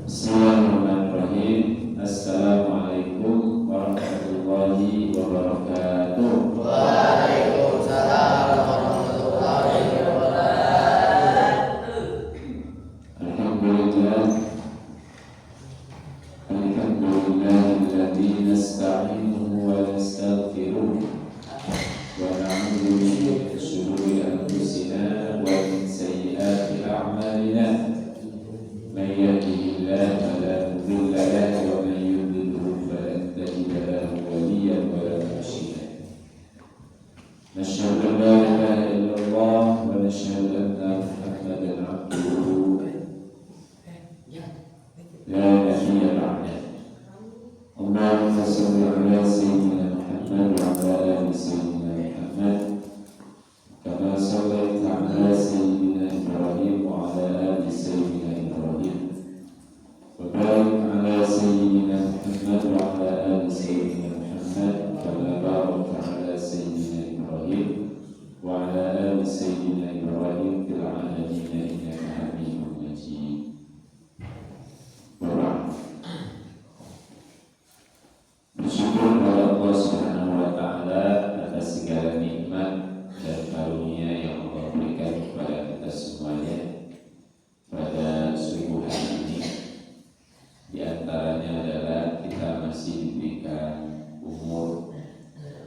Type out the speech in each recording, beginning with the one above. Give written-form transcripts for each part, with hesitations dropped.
Bismillahirrahmanirrahim. Assalamualaikum warahmatullahi wabarakatuh. Waalaikumsalam warahmatullahi wabarakatuh. Alhamdulillahilladzi nasta'inuhu wa nastaghfiruh wa na'udzu bihi min shururi anfusina wa min sayyiati a'malina. Man yahdihillahu fala mudilla lahu wa man yudlilhu falan tajida lahu waliyyan wa la mursyida. Nasyhadu an la ilaha illallah wa nasyhadu anna Muhammadan 'abduhu la nabiyya ba'dahu. Allahumma shalli 'ala sayyidina Muhammad wa 'ala ali sayyidina Muhammad kama shallaita 'ala sayyidina Ibrahim wa 'ala ali sayyidina Ibrahim wa barik 'ala sayyidina Muhammad wa 'ala ali sayyidina Muhammad kama barakta 'ala sayyidina Ibrahim wa 'ala ali sayyidina Ibrahim fil 'alamin innaka Hamidum Majid. Bersyukur kepada Allah Subhanahu wa Ta'ala atas segala nikmat dan karunia yang Allah berikan kepada kita semuanya pada subuh hari ini. Di antaranya adalah kita masih diberikan umur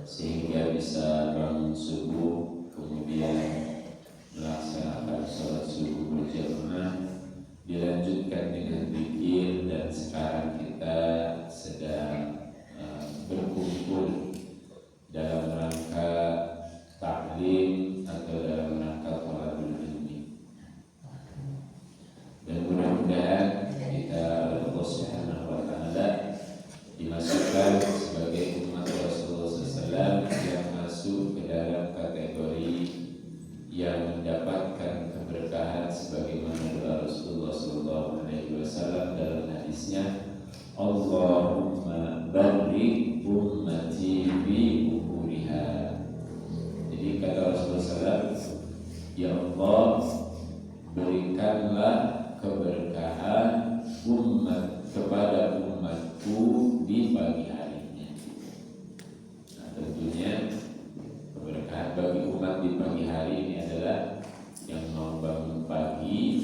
sehingga bisa bangun subuh, kemudian melaksanakan sholat subuh berjamaah, dilanjutkan dengan zikir, dan sekarang kita sedang berkumpul dalam rangka taklim atau dalam rangka thalabul ilmi. Dan mudah-mudahan kita Allah Subhanahu wa Ta'ala dimasukkan sebagai umat Rasulullah SAW yang masuk ke dalam kategori yang mendapatkan keberkahan sebagaimana doa Rasulullah SAW dalam hadisnya, Allahumma barik ummati bi umuriha. Jadi kata Rasulullah SAW, ya Allah, berikanlah keberkahan kepada umatku di pagi harinya. Nah, tentunya keberkahan bagi umat di pagi hari ini adalah yang mau bangun pagi,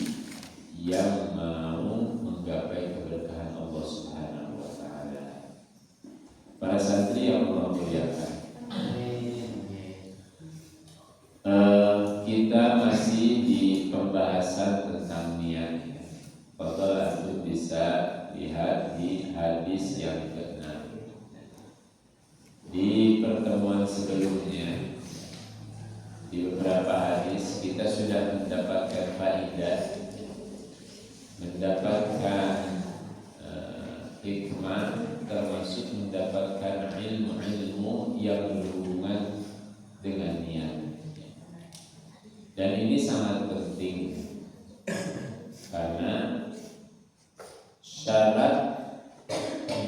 yang mau menggapai keberkahan Allah Subhanahu wa Ta'ala. Para santri yang Allah muliakan, kita masih di pembahasan tentang niat. Padahal itu bisa lihat di hadis yang ke-6. Di pertemuan sebelumnya, di beberapa hadis kita sudah mendapatkan faedah, mendapatkan hikmah, termasuk mendapatkan ilmu-ilmu yang berhubungan dengan niat. Dan ini sangat penting karena syarat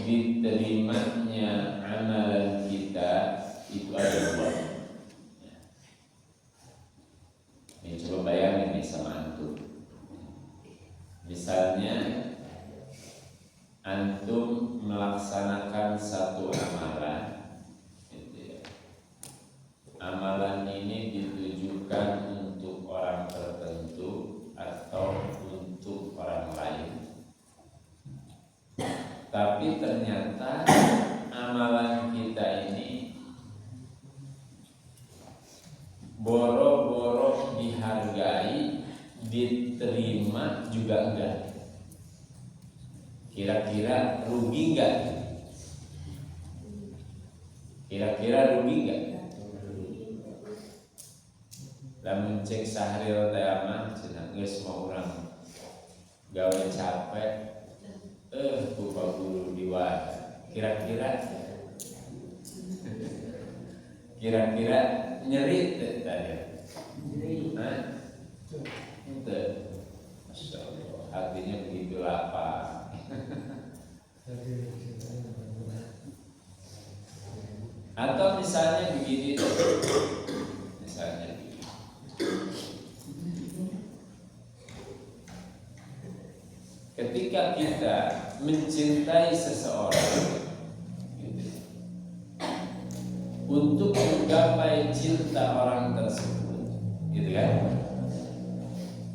diterimanya amalan kita itu ada dua. Ini coba bayangin nih sama antum. Misalnya antum melaksanakan satu amalan, amalan ini ditujukan untuk orang tertentu atau untuk orang lain, tapi ternyata amalan kita ini boro-boro dihargai, diterima juga enggak. Kira-kira rugi enggak? Kira-kira rugi enggak? Lamun cek sahril teh mah cenah geus mau urang gawe capek, buka guru diwada. Kira-kira nyeri teh tadi. Hah? Itu. Masya Allah, hatinya begitu lapang. Atau misalnya begini, misalnya begini. ketika kita mencintai seseorang untuk menggapai cinta orang tersebut, gitu kan?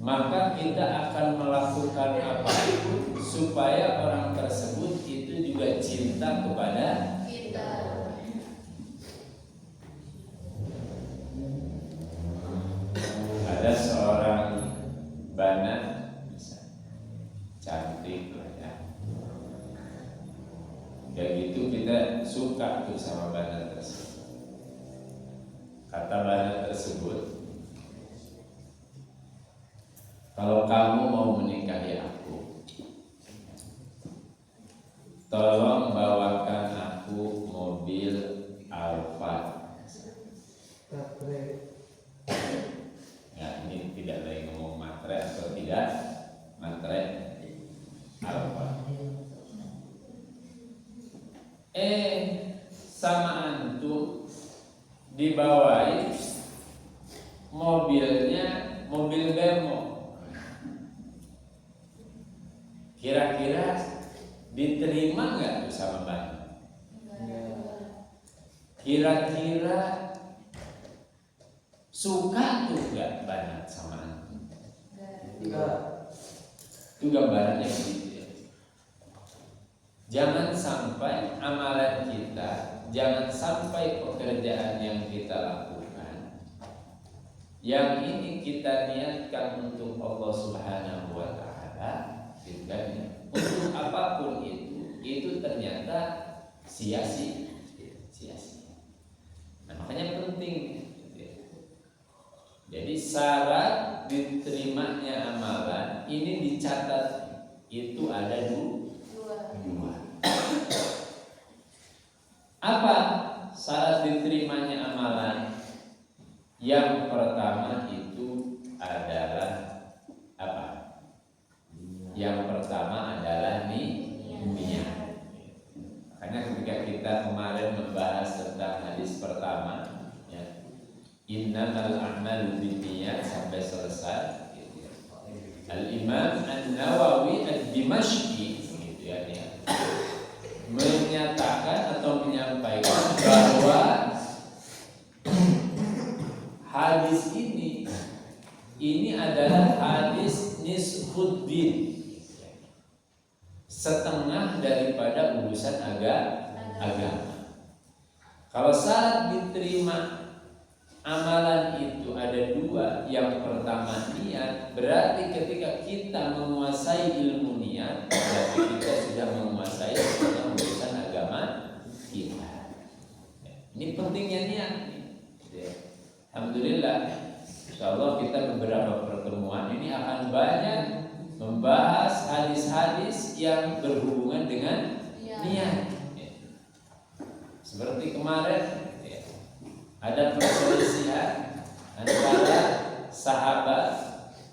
Maka kita akan melakukan apapun supaya orang tersebut itu juga cinta kepada kita. Ada seorang bana, cantik lah ya. Ya gitu kita suka tuh sama bana tersebut. Kata bana tersebut, kalau kamu mau menikahi aku, tolong bawakan aku mobil Alphard. Ya, ini tidak lagi ngomong matre atau tidak matre, Alphard. Sama antum dibawain mobilnya mobil bemo. Kira-kira diterima nggak sama Bani? Kira-kira suka tuh nggak Bani sama antum? Itu gambarannya gitu ya. Jangan sampai amalan kita, jangan sampai pekerjaan yang kita lakukan, yang ini kita niatkan untuk Allah Subhanahu wa Ta'ala, untuk apapun itu ternyata sia-sia. Nah, makanya penting. Jadi syarat diterimanya amalan ini dicatat itu ada dua. Apa syarat diterimanya amalan? Yang pertama itu adalah apa? Yang pertama adalah niat. Karena ketika kita kemarin membahas tentang hadis pertama, ya, innamal a'malu binniyat sampai selesai, gitu ya. Al-Imam An-Nawawi Ad-Dimashqi, gitu ya, menyatakan atau menyampaikan bahwa hadis ini adalah hadis nisfuddin, setengah daripada urusan agama. Kalau saat diterima amalan itu ada dua. Yang pertama niat, berarti ketika kita menguasai ilmu niat, berarti kita sudah menguasai urusan agama kita. Ini pentingnya niat. Alhamdulillah, insyaallah kita beberapa pertemuan ini akan banyak membahas hadis-hadis yang berhubungan dengan niat. Seperti kemarin ada perselisihan antara sahabat,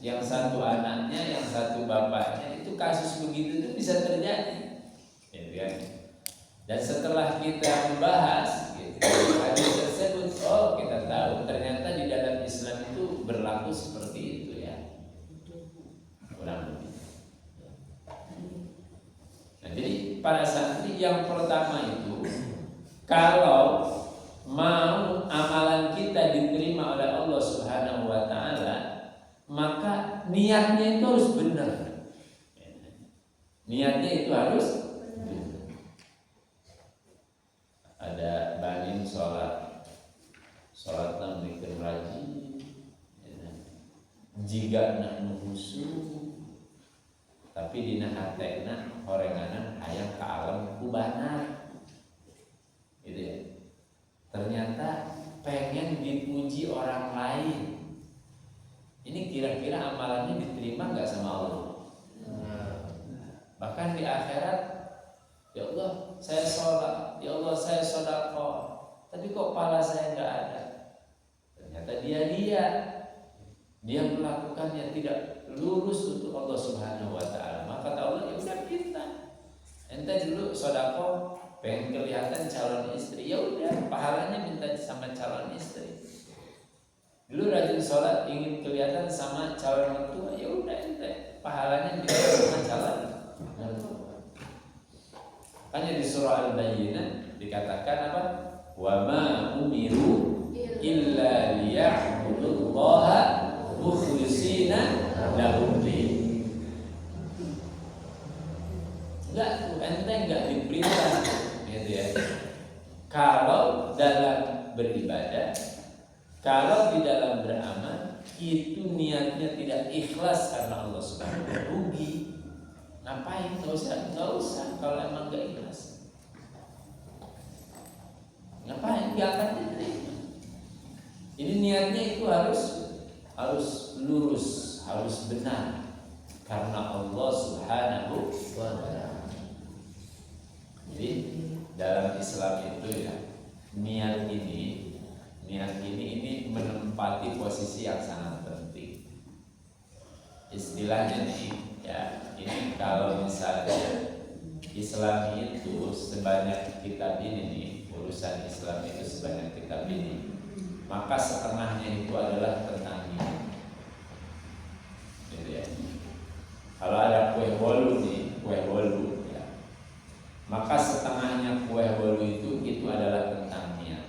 yang satu anaknya, yang satu bapaknya. Itu kasus begitu itu bisa terjadi, dan setelah kita membahas hadis tersebut, kita tahu ternyata di dalam Islam itu berlaku seperti itu ya. Kurang lebih. Nah, jadi para santri yang pertama itu, kalau mau amalan kita diterima oleh Allah Subhanahu wa Ta'ala, maka niatnya itu harus benar. Niatnya itu harus benar. Ada banin sholat nang bikin rajin, jika nak nuhusu, tapi dina hatena horenganan hayang ke alam kubana, gitu ya. Ternyata pengen dipuji orang lain. Ini kira-kira amalannya diterima nggak sama Allah? Bahkan di akhirat, ya Allah saya sholat, ya Allah saya sedekah, tapi kok pahala saya nggak ada. Ternyata dia melakukannya tidak lurus untuk Allah Subhanahu wa Ta'ala. Maka Allah, ya udah kita, ente dulu sedekah pengen kelihatan calon istri, ya udah pahalanya minta sama calon istri. Dulu rajin sholat ingin kelihatan sama calon mertua, ya udah ente pahalanya minta sama calon surah Al-Bayyinah dikatakan apa? Wa ma umiru illa liya'budullaha mukhlishina lahu din. Ente enggak diperintah gitu ya. Kalau dalam beribadah, kalau di dalam beramal itu niatnya tidak ikhlas karena Allah Subhanahu wa taala, rugi. Ngapain? Enggak usah kalau emang enggak ikhlas. Ngapain? Enggak akan diterima. Ini niatnya itu harus lurus, harus benar karena Allah Subhanahu wa taala. Jadi dalam Islam itu ya niat ini menempati posisi yang sangat penting. Istilahnya nih ya, ini kalau misalnya Islam itu sebanyak kitab ini nih, urusan Islam itu sebanyak kitab ini, maka setengahnya itu adalah tentang niat. Gitu ya. Kalau ada kue bolu nih, kue bolu ya, maka setengahnya kue bolu itu adalah tentang niat.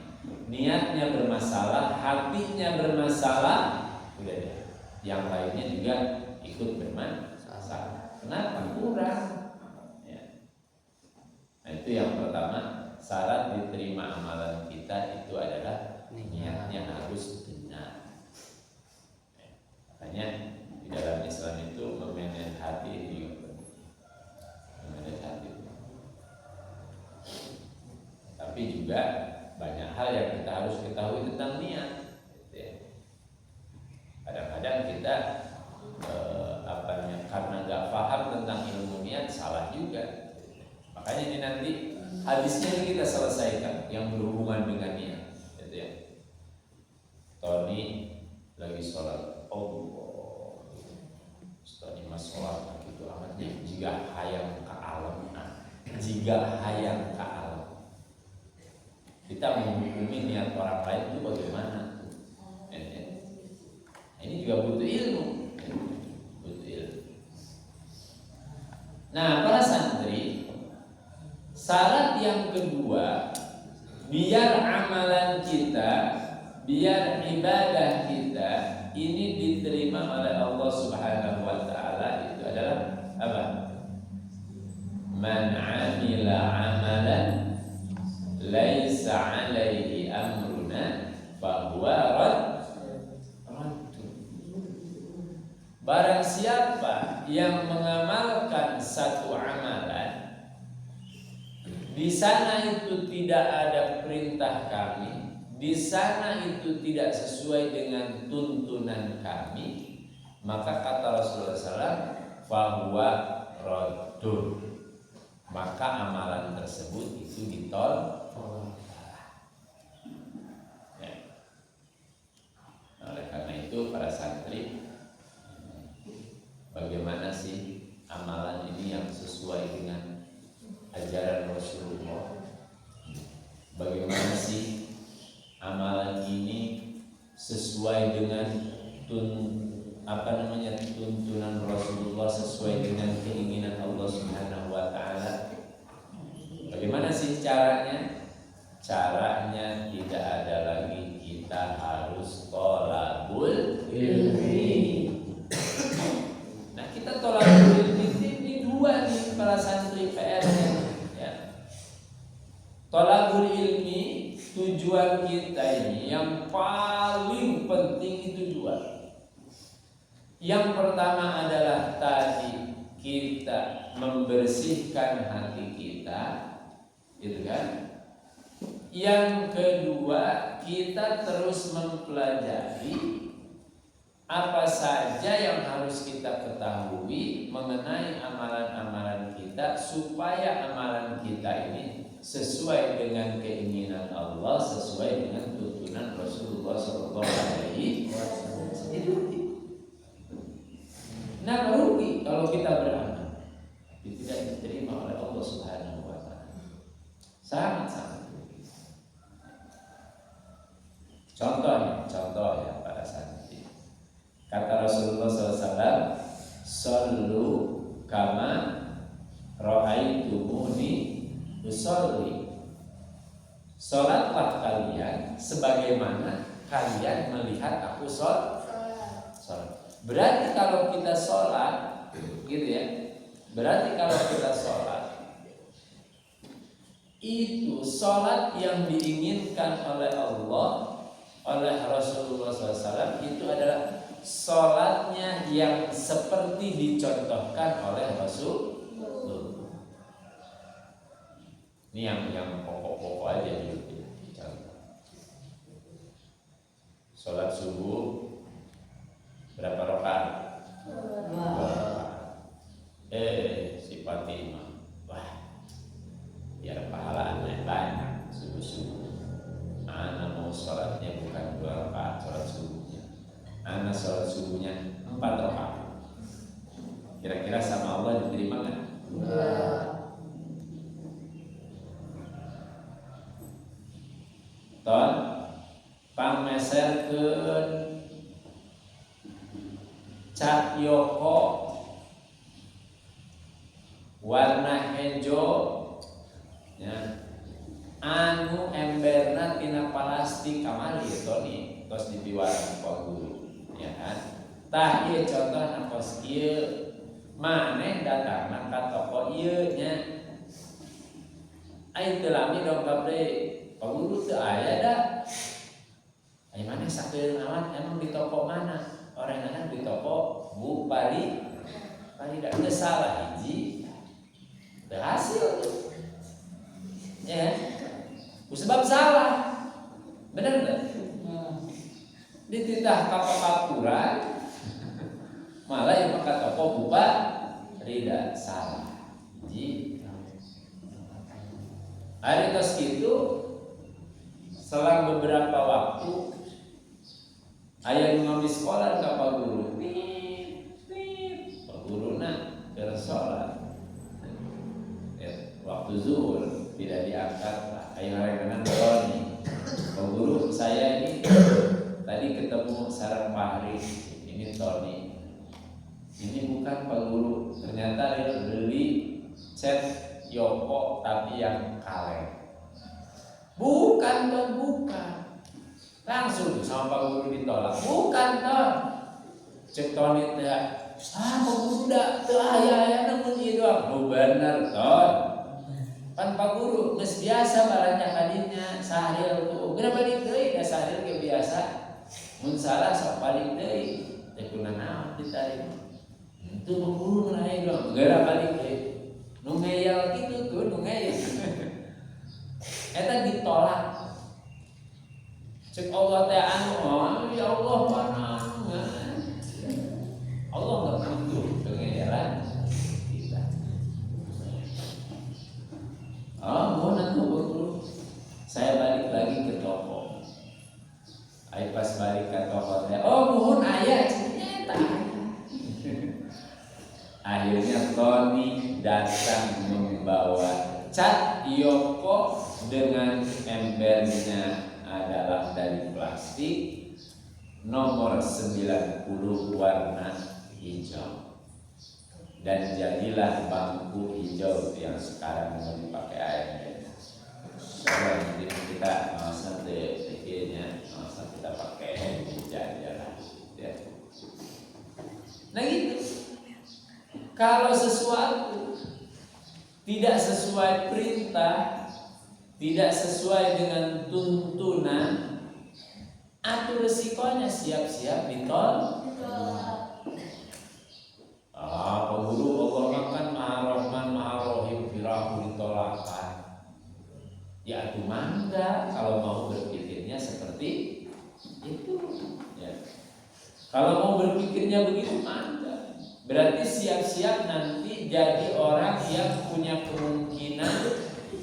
Niatnya bermasalah, hatinya bermasalah, udah deh. Yang lainnya juga ikut bermasalah. Kenapa? Kurang. Ya. Nah itu yang pertama, syarat diterima amalan kita itu adalah niatnya harus benar. Ya. Makanya di dalam Islam itu memanage hati juga penting. Memanage hati. Tapi juga banyak hal yang kita harus ketahui tentang niat. Kadang-kadang kita karena nggak paham tentang ilmu niat salah juga. Makanya ini nanti hadisnya ini kita selesaikan yang berhubungan dengan niat. Gitu ya. Tony lagi sholat, Tony mas sholat gitu amatnya. Jika hayang ke alam, jika hayang ke alam. Kita menghukumi niat orang lain itu bagaimana? Ini juga butuh ilmu. Nah, para santri, syarat yang kedua, biar amalan kita, biar ibadah kita ini diterima oleh Allah Subhanahu wa taala itu adalah apa? Man 'amila 'amalan laisa 'alaihi amruna fahuwa radd. Barang siapa yang mengamalkan satu amalan, di sana itu tidak ada perintah kami, di sana itu tidak sesuai dengan tuntunan kami, maka kata Rasulullah SAW, fahuwa raddun, maka amalan tersebut itu ditolak. Ya. Oleh karena itu para santri, bagaimana sih amalan ini yang sesuai dengan ajaran Rasulullah? Bagaimana sih amalan ini sesuai dengan tuntunan Rasulullah, sesuai dengan keinginan Allah Subhanahu wa taala? Bagaimana sih caranya? Caranya tidak ada lagi, kita harus thalabul ilmi. Kita thalabul ilmi ini dua nih para santri PR-nya ya. Thalabul ilmi tujuan kita ini yang paling penting itu dua. Yang pertama adalah tadi kita membersihkan hati kita, gitu kan? Yang kedua, kita terus mempelajari apa saja yang harus kita ketahui mengenai amalan-amalan kita, supaya amalan kita ini sesuai dengan keinginan Allah, sesuai dengan tuntunan Rasulullah SAW. Nah, rugi kalau kita beramal tapi tidak diterima oleh Allah Subhanahu wa taala. Sangat-sangat rugi. Contoh ya para santri. Kata Rasulullah SAW, "Shallu kama ra'aitumuni usolli, sholatlah kalian sebagaimana kalian melihat aku sholat. Berarti kalau kita sholat, gitu ya. Berarti kalau kita sholat, itu sholat yang diinginkan oleh Allah, oleh Rasulullah SAW itu adalah sholatnya yang seperti dicontohkan oleh Rasul. Ini yang pokok-pokok aja gitu. Sholat subuh berapa rakaat? 2. Si Fatimah, wah, biar pahala aneh banyak subuh-subuh. Ana mau sholatnya bukan 2 rakaat sholat subuhnya. Ana sholat subuhnya 4 rakaat. Kira-kira sama Allah diterima nggak? Ton pameserkeun cat yoko warna hejo ya, anu emberna tina plastik kamari Toni tos dipiwaran ku guru ya kan. Tah ieu contohna kos ieu maneh datangna ka toko ieu nya. Ai teu lami dongkap deui. Pak Guru teu aya da. Ai maneh sakeun naon emang di toko mana? Orangna di toko Bu Pari. Pari da teu salah hiji. Teu hasil tuh. Ya. Sebab salah. Bener enggak? Dititah ka papaturan. Malah yang ka toko Bu Pari da salah. Hiji. Hari tos kitu selang beberapa waktu aya nu ngabdi sekolah ka Pak Guru. Pak Guruna keur salat. Waktu zuhur tidak diangkat. Ayo rekenan Tony. Pak Guru, saya ini tadi ketemu sareng Fahri. Ini Tony. Ini bukan Pak Guru. Ternyata dia beli set Yoko tapi yang kaleng. Bukan Ton, bukan. Langsung sama Pak Guru ditolak. Bukan Ton. Cek Tony teh, Pak Guru da teu aya namun ieu doang. Nu bener Ton. Pan Pak Guru geus biasa balanya kadinya sahril tuh. Geura balik deui da sahril ge biasa. Mun salah sok balik deui. Teh kunaon ditarik. Itu Pak Guru naik doang. Geura balik deui. Nu ngeyel kitu tuh, nu ngeyel. Eta ditolak. Cek Allah teh anu, ya Allah mana anu. Allah enggak butuh pengeyalan kita. Mohon atuh Guru. Saya balik lagi ke toko. Ai pas balik ke toko teh, mohon aya nyata. Akhirnya Tony datang membawa cat Yoko dengan embernya adalah dari plastik nomor 90 warna hijau. Dan jadilah bangku hijau yang sekarang mau dipakai AMD. Jadi kita nanti pikirnya kita pakai hijau ya. Nah gitu. Kalau sesuatu tidak sesuai perintah, tidak sesuai dengan tuntunan, atur resikonya siap-siap ditolak. Pak Guru Allah makan Maha Rahman Maha Rahim firahu ditolakkan. Ya itu mangga kalau mau berpikirnya seperti itu. Ya. Kalau mau berpikirnya begitu mangga. Berarti siap-siap nanti jadi orang yang punya kemungkinan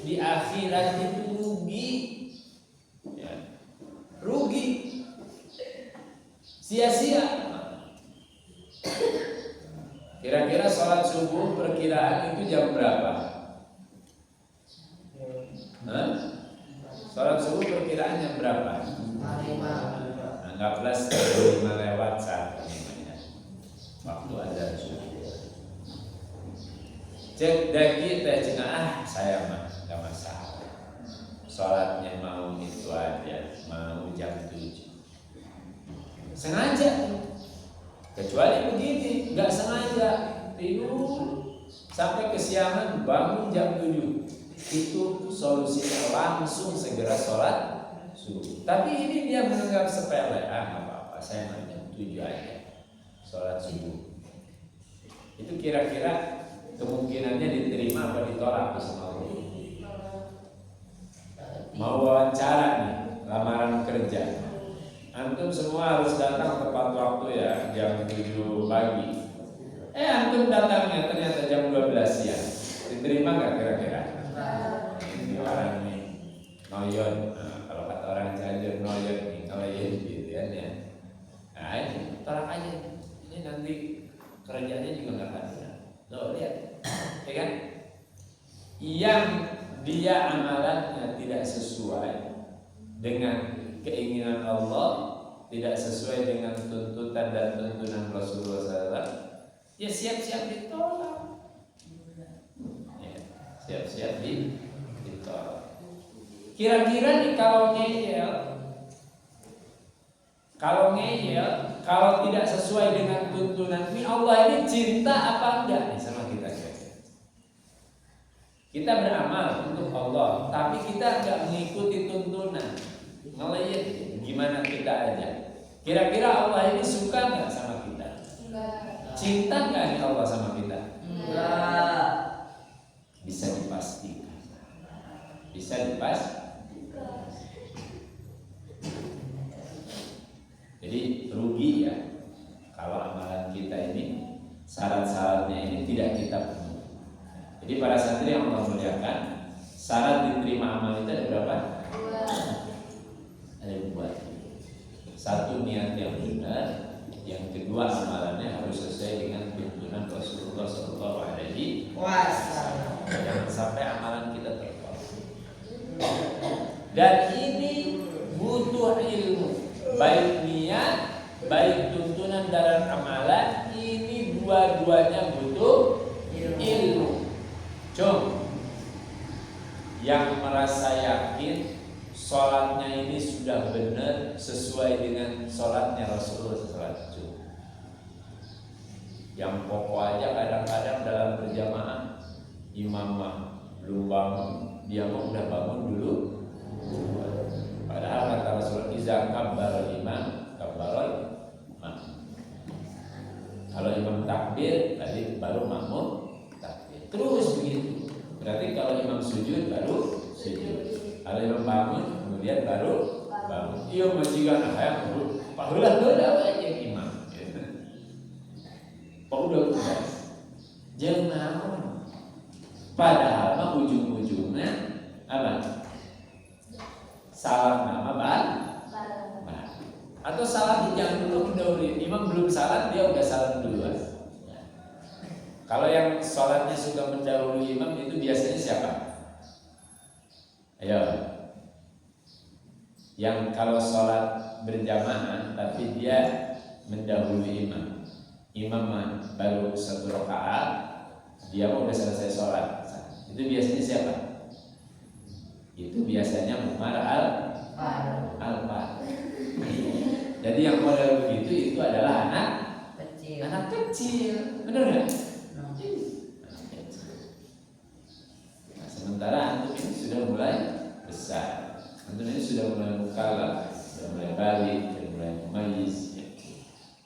di akhirat itu rugi. Ya. Rugi. Sia-sia. Kira-kira sholat subuh perkiraan itu jam berapa? Sholat subuh perkiraan jam berapa? 5. Anggaplah 5 lewat 1. Waktu azan subuh. Cek daki teh cenah saya mah nggak masalah. Sholatnya mau itu aja, mau jam 7. Sengaja, kecuali begini, nggak sengaja tidur sampai kesiangan bangun jam 7, itu solusinya langsung segera sholat subuh. Tapi ini dia menganggap sepele, nggak apa-apa, saya mau jam 7 aja sholat subuh. Itu kira-kira kemungkinannya diterima apa ditolak sama Allah? Mau wawancara nih, lamaran kerja, antum semua harus datang tepat waktu ya, jam 7 pagi. Antum datangnya ternyata jam 12 siang. Diterima nggak kira-kira? Ini orang nih noyon. Nah, kalau kata orang Cianjur noyon nih, kalau ya gitu ya. Nah ini tolak aja. Ini nanti kerjanya juga nggak ada. Lo lihat, ya kan? Yang dia amalannya tidak sesuai dengan keinginan Allah, tidak sesuai dengan tuntutan dan tuntunan Rasulullah SAW, ya siap-siap ditolak. Ya, siap-siap ditolak. Kira-kira nih kalau ngeyel, kalau tidak sesuai dengan tuntunan ini, Allah ini cinta apa enggak nih sama kita? Kita beramal untuk Allah, tapi kita enggak mengikuti tuntunan, ngelihat gimana kita aja. Kira-kira Allah ini suka enggak sama kita? Cinta enggak nih Allah sama kita? Enggak. Bisa dipastikan. Bisa dipastikan. Jadi rugi ya kalau amalan kita ini syarat-syaratnya ini tidak kita penuhi. Jadi para santri yang Allah muliakan, syarat diterima amal itu ada berapa? Ada 2. Satu, niat yang benar. Yang kedua, amalannya harus sesuai dengan tuntunan Rasulullah SAW. Jangan sampai amalan kita tertolak. Dan ini butuh ilmu, baik niat, baik tuntunan dalam amalan. Ini dua-duanya butuh ilmu. Yang merasa yakin sholatnya ini sudah benar sesuai dengan sholatnya Rasulullah SAW. Yang pokok aja kadang-kadang dalam berjamaah imam belum bangun, dia mau udah bangun dulu. Padahal kata Rasulullah, iza kabbar imam kabbarol makmum. Kalau imam takbir tadi baru makmum takbir. Terus begitu. Berarti kalau imam sujud baru sujud. Kalau imam bangun kemudian baru bangun. Iya majikan ayah dulu. Pahulah aja imam. Pahulah jangan. Padahal mah ujung-ujungnya apa? Salam nama atau salam jangan dulu mendahului. Imam belum salam dia udah salam duluan. Kalau yang sholatnya suka mendahului imam itu biasanya siapa? Ayo. Yang kalau sholat berjamaah tapi dia mendahului imam. Imam baru 1 rakaat, dia udah selesai sholat. Itu biasanya siapa? Itu biasanya Umar al-Fatih. Jadi yang model begitu itu adalah anak kecil. Benar nggak? Nah, sementara antum ini sudah mulai besar. Antum ini sudah mulai mukallaf, sudah mulai balik, sudah mulai mumayyiz.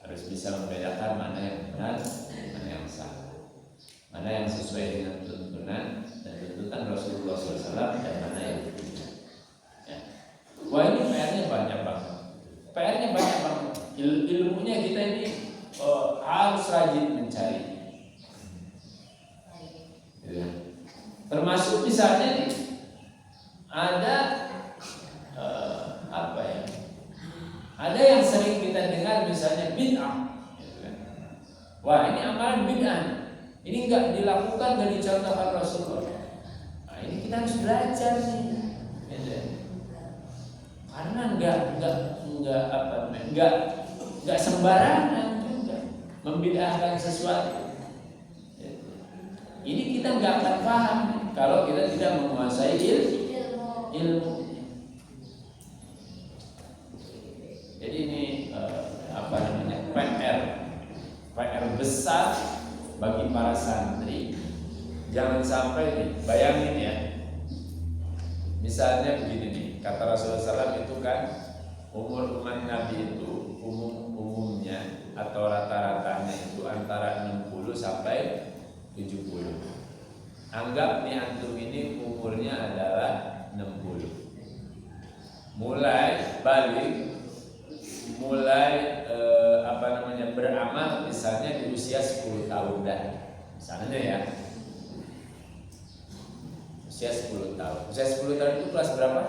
Harus bisa membedakan mana yang benar, mana yang salah, mana yang sesuai dengan tuntunan dan tuntutan Rasulullah SAW dan mana yang tidak. Ya. Wah ini PR-nya banyak banget. Ilmunya kita ini harus rajin mencari. Ya. Termasuk misalnya nih ada ada yang sering kita dengar misalnya bid'ah. Wah ini amalan bid'ah. Ini enggak dilakukan dari contohan Rasulullah. Nah, ini kita harus belajar nih. Karena enggak sembarangan juga membid'ahkan sesuatu. Ini kita enggak akan paham. kalau kita tidak menguasai ilmu. Jadi ini PR besar bagi para santri. Jangan sampai nih, bayangin ya. Misalnya begini nih, kata Rasulullah SAW itu kan umur umat Nabi itu umumnya atau rata-ratanya itu antara 60 sampai 70. Anggap nih antum ini umurnya adalah 60. Mulai balik, beramal misalnya di usia 10 tahun dah. Misalnya ya. Usia 10 tahun. Usia 10 tahun itu kelas berapa?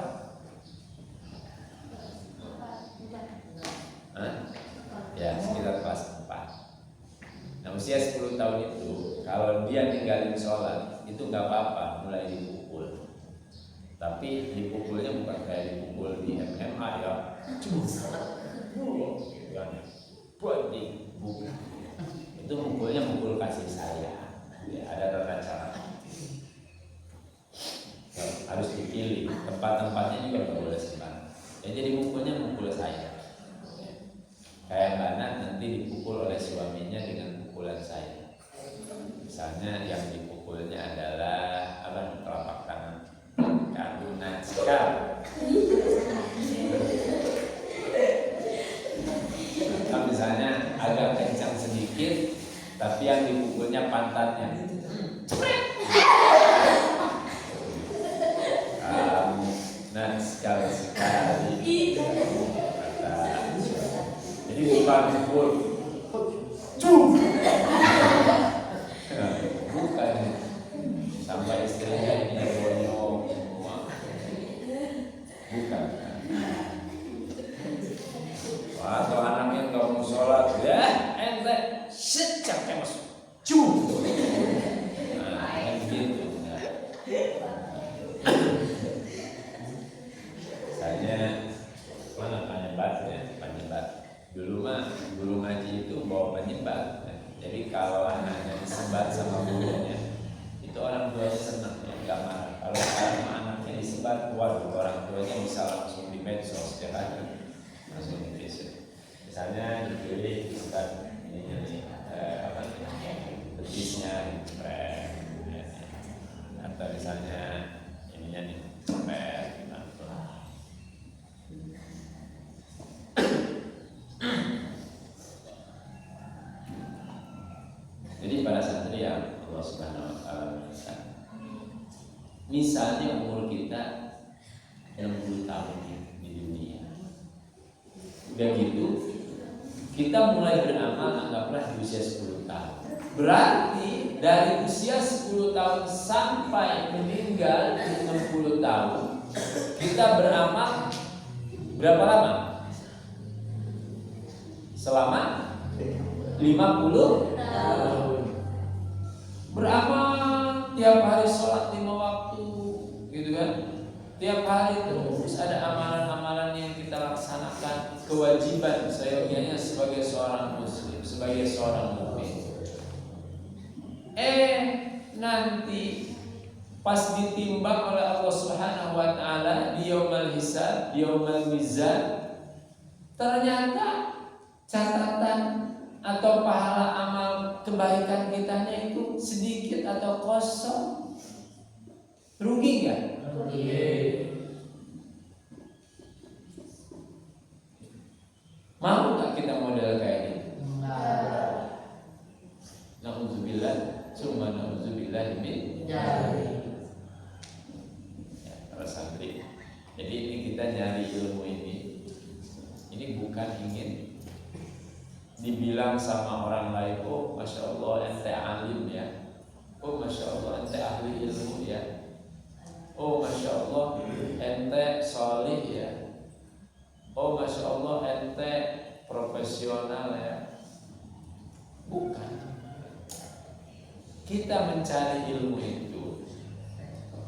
Ya, sekitar kelas 4. Nah, usia 10 tahun itu kalau dia ninggalin sholat itu nggak apa-apa, mulai dipukul. Tapi dipukulnya bukan kayak dipukul di MMA ya. Buat bukan. Itu mukulnya mukul kasih sayang. Ya, ada tata cara. Harus dipilih tempat-tempatnya juga nggak boleh sembarangan. Ya, jadi mukulnya mukul sayang. Kayak Mbak Nat nanti dipukul oleh suaminya dengan pukulan sayang. Misalnya yang dipukulnya adalah telapak tangan. Kandungan sekali. Nah, misalnya agak kencang sedikit, tapi yang dipukulnya pantatnya. Kandungan sekali. Jadi bukan pukul. Bukan. Sampai istrinya ini bonyok semua. Bukan. Atau anaknya nggak mau sholat, ya ente secapek masuk. Nah, yang gitu. Saya mana penyebat ya, penyebat. Dulu mah guru ngaji itu bawa penyebat. Jadi kalau anaknya disebat sama gurunya, itu orang tuanya senang ya, nggak marah. Kalau sekarang anaknya disebat, waduh, orang tuanya bisa langsung di medsos ya kan, langsung di medsos. Misalnya dipilih disebat ininya nih, betisnya atau misalnya ininya nih, Jadi para santri yang Allah Subhanahu wa taala berikan. Misalnya umur kita 60 tahun di dunia. Udah gitu, kita mulai beramal anggaplah di usia 10 tahun. Berarti dari usia 10 tahun sampai meninggal di 60 tahun, kita beramal berapa lama? Selama 50 tahun. Beramal tiap hari sholat 5 waktu, gitu kan? Tiap hari terus ada amalan-amalan yang kita laksanakan, kewajiban seyogianya sebagai seorang muslim, sebagai seorang mukmin. Nanti pas ditimbang oleh Allah Subhanahu wa taala di yaumul hisab, di yaumul mizan, ternyata catatan atau pahala amal kebaikan kitanya itu sedikit atau kosong. Rugi nggak? Rugi. Mau nggak kita model kayak ini? Na'udzubillah, summa na'udzubillah min dzalik. Para santri. Jadi ini kita nyari ilmu ini. Ini bukan ingin dibilang sama orang lain, oh masya Allah ente alim ya, oh masya Allah ente ahli ilmu ya, oh masya Allah ente solih ya, oh masya Allah ente profesional ya. Bukan. Kita mencari ilmu itu,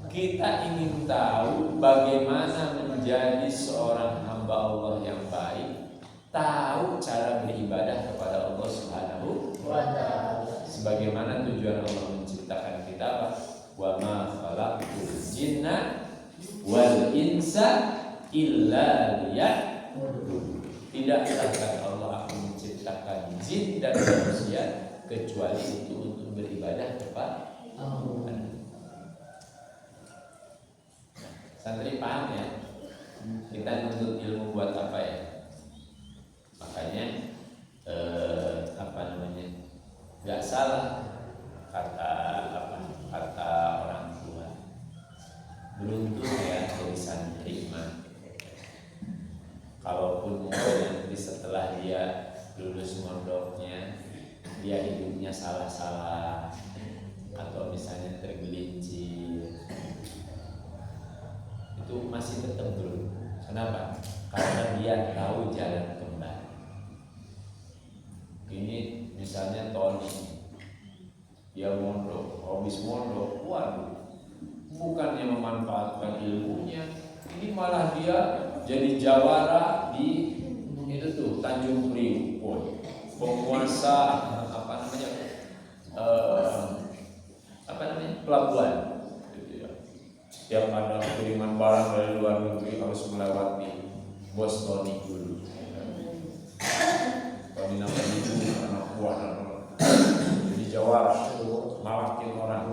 kita ingin tahu bagaimana menjadi seorang hamba Allah yang baik, tahu cara beribadah kepada Allah Subhanahu wa taala. Sebagaimana tujuan Allah menciptakan kita, wa ma khalaq jinna wal insa illa liya'budun. Tidaklah kata Allah, aku menciptakan jin dan manusia kecuali itu untuk beribadah kepada Allah. Santri paham ya? Kita nuntut ilmu buat apa ya? Makanya nggak salah kata orang tua. Beruntung ya jadi santri mah. Kalaupun nanti setelah dia lulus mondoknya dia hidupnya salah-salah atau misalnya tergelincir, itu masih tetap beruntung. Kenapa? Karena dia tahu jalan kembali. Ini misalnya Tony, dia mondok, habis mondok, waduh, bukannya memanfaatkan ilmunya, ini malah dia jadi jawara di itu tuh Tanjung Priok, penguasa pelabuhan. Setiap ada kiriman barang dari luar negeri harus melewati bos Tony dulu. Tony namanya itu anak buah, jadi jawara, mawakin orang.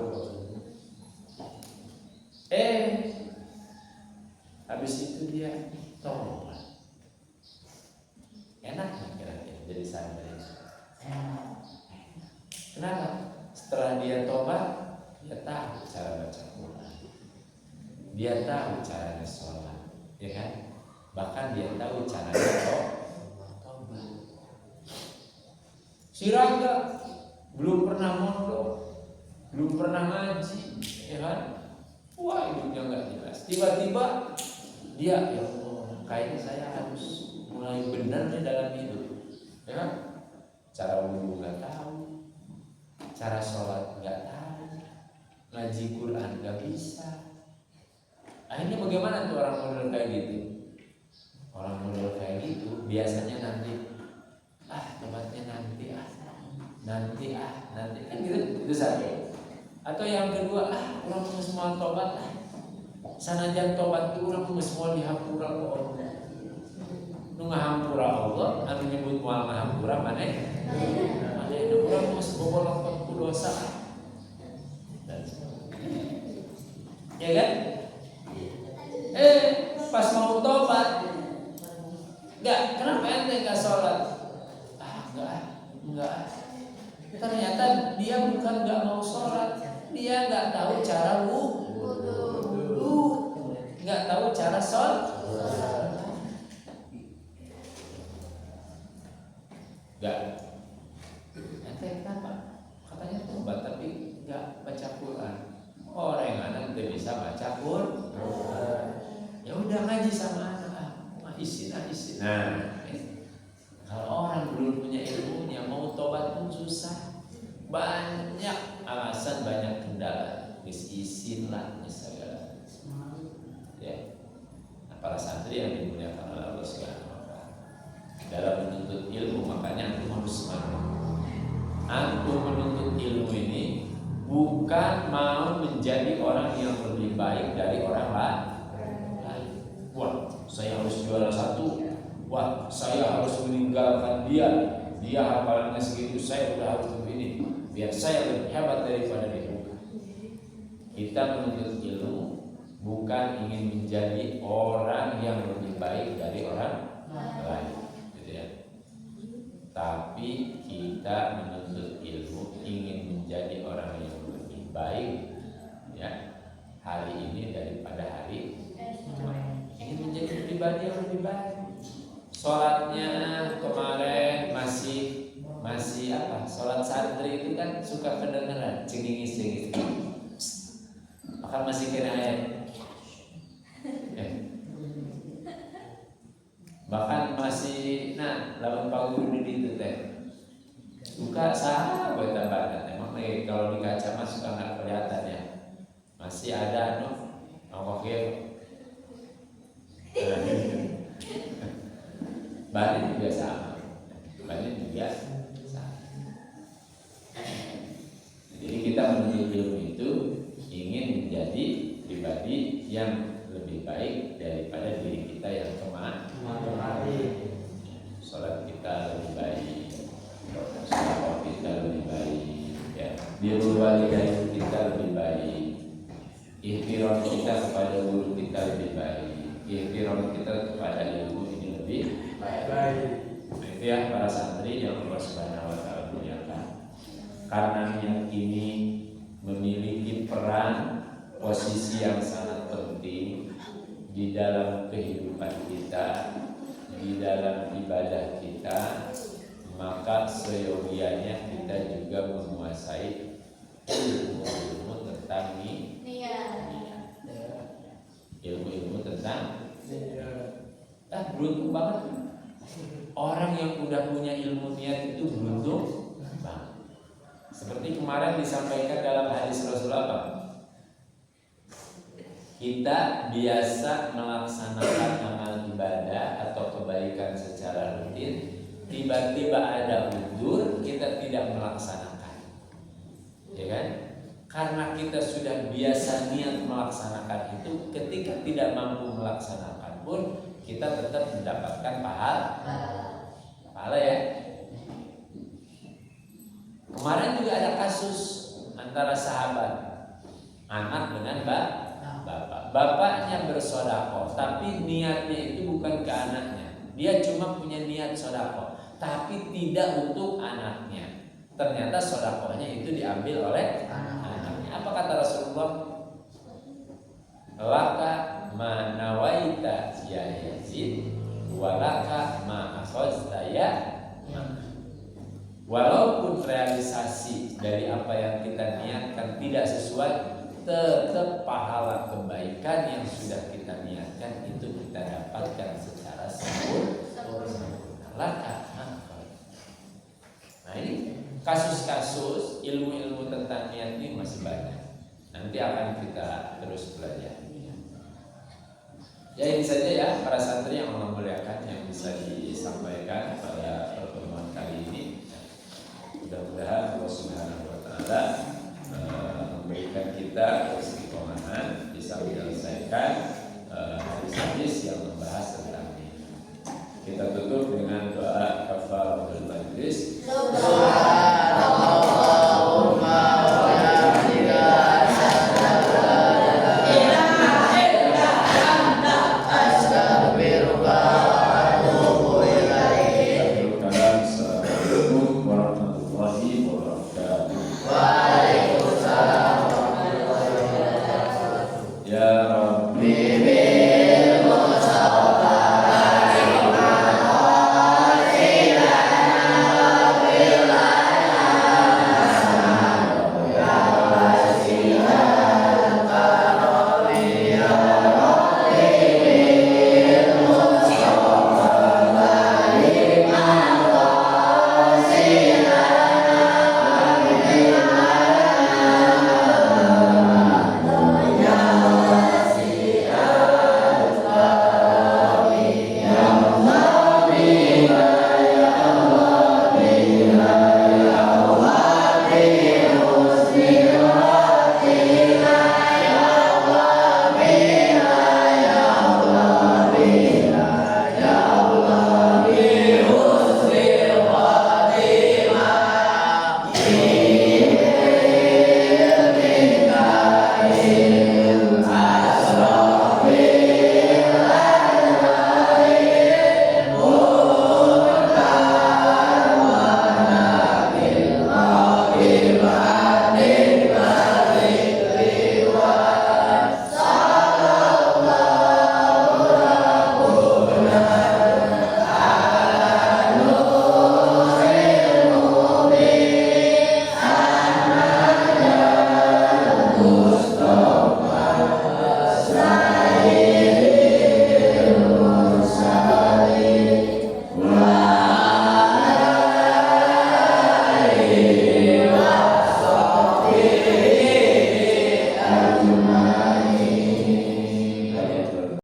Habis itu dia tobat. Enak nggak kira-kira jadi santri? Kenapa? Setelah dia tobat, dia tahu cara baca Quran, dia tahu caranya sholat, ya kan? Bahkan dia tahu caranya tobat. Si Rangga belum pernah mondok, belum pernah ngaji, ya kan? Wah, hidupnya nggak jelas. Tiba-tiba dia, ya Allah, kayaknya saya harus mulai benar nih dalam hidup, ya kan? Cara wudhu nggak tahu, cara sholat nggak tahu, ngaji Quran nggak bisa. Akhirnya bagaimana tuh orang model kayak gitu? Orang model kayak gitu biasanya nanti, tempatnya nanti kan gitu saja. Atau yang kedua, orang semua tobat, sanajan tobat itu orang semua dihampura ke Allah. Nu ngahampura Allah, anu nyebut moal ngahampura mana itu orang mesti bobolong ku dosa. Ya kan? Pas mau tobat, kenapa ente nggak sholat? Enggak. Ternyata dia bukan nggak mau sholat, dia nggak tahu cara wudhu, nggak tahu cara sholat. Nggak. Ente kenapa? Katanya tobat tapi nggak baca Quran. Orang yang anak tidak bisa baca Quran. Ya udah ngaji sama anak, isin. Nah, kalau orang belum punya ilmunya mau tobat pun susah. Banyak alasan, banyak kendala. Isin lah misalnya. Ya. Nah, para santri yang dimuliakan oleh Allah Subhanahu wa Ta'ala. Dalam menuntut ilmu makanya antum harus semangat. Antum menuntut ilmu ini bukan mau menjadi orang yang lebih baik dari orang lain. Wah, saya harus juara satu. Wah, saya harus meninggalkan dia hafalannya segitu, saya udah harus begini biar saya lebih hebat daripada dia. Kita menuntut ilmu bukan ingin menjadi orang yang lebih baik dari orang lain, gitu ya. Tapi kita menuntut ilmu ingin menjadi orang yang lebih baik, ya, hari ini daripada hari kemarin. Ingin menjadi pribadi yang lebih baik. Sholatnya kemarin masih apa? Sholat santri itu kan suka kedengeran cengis. Akan masih kena ayat. Bahkan masih lawan pagur di itu teh. Suka sahabat banget. Emang kalau di kaca mah suka nggak kelihatan ya. Masih ada ngokir. Balik juga sama. Jadi kita menuntut ilmu itu ingin menjadi pribadi yang lebih baik daripada diri kita yang kemarin. Sholat kita lebih baik, sholat kita lebih baik, ya. Birrul walidain kita lebih baik, ihtiram kita kepada guru kita lebih baik, ihtiram kita kepada ilmu ini lebih baik. Nah, itu ya para santri yang Allah Subhanahu wa taala muliakan. Karena niat ini memiliki peran posisi yang sangat penting di dalam kehidupan kita, di dalam ibadah kita, maka seyogianya kita juga menguasai ilmu-ilmu tentang ilmu-ilmu tentang beruntung banget. Orang yang udah punya ilmu niat itu beruntung banget. Seperti kemarin disampaikan dalam hadis Rasulullah apa? Kita biasa melaksanakan amal ibadah atau kebaikan secara rutin, tiba-tiba ada udzur, kita tidak melaksanakan, ya kan? Karena kita sudah biasa niat melaksanakan itu, ketika tidak mampu melaksanakan pun kita tetap mendapatkan pahala ya. Kemarin juga ada kasus antara sahabat, anak dengan bapak. Bapaknya bersedekah, tapi niatnya itu bukan ke anaknya. Dia cuma punya niat sedekah, tapi tidak untuk anaknya. Ternyata sedekahnya itu diambil oleh anaknya. Apa kata Rasulullah? Laka ma nawaita ya Yazid, walaka ma akhadta ya. Walaupun realisasi dari apa yang kita niatkan tidak sesuai, tetap pahala kebaikan yang sudah kita niatkan itu kita dapatkan secara sempurna. Nah, ini kasus-kasus ilmu-ilmu tentang niat ini masih banyak. Nanti akan kita terus belajar. Ya, ini saja ya para santri yang Allah muliakan yang bisa disampaikan pada pertemuan kali ini. Mudah-mudahan Allah Subhanahu wa taala memberikan kita keistiqomahan bisa menyelesaikan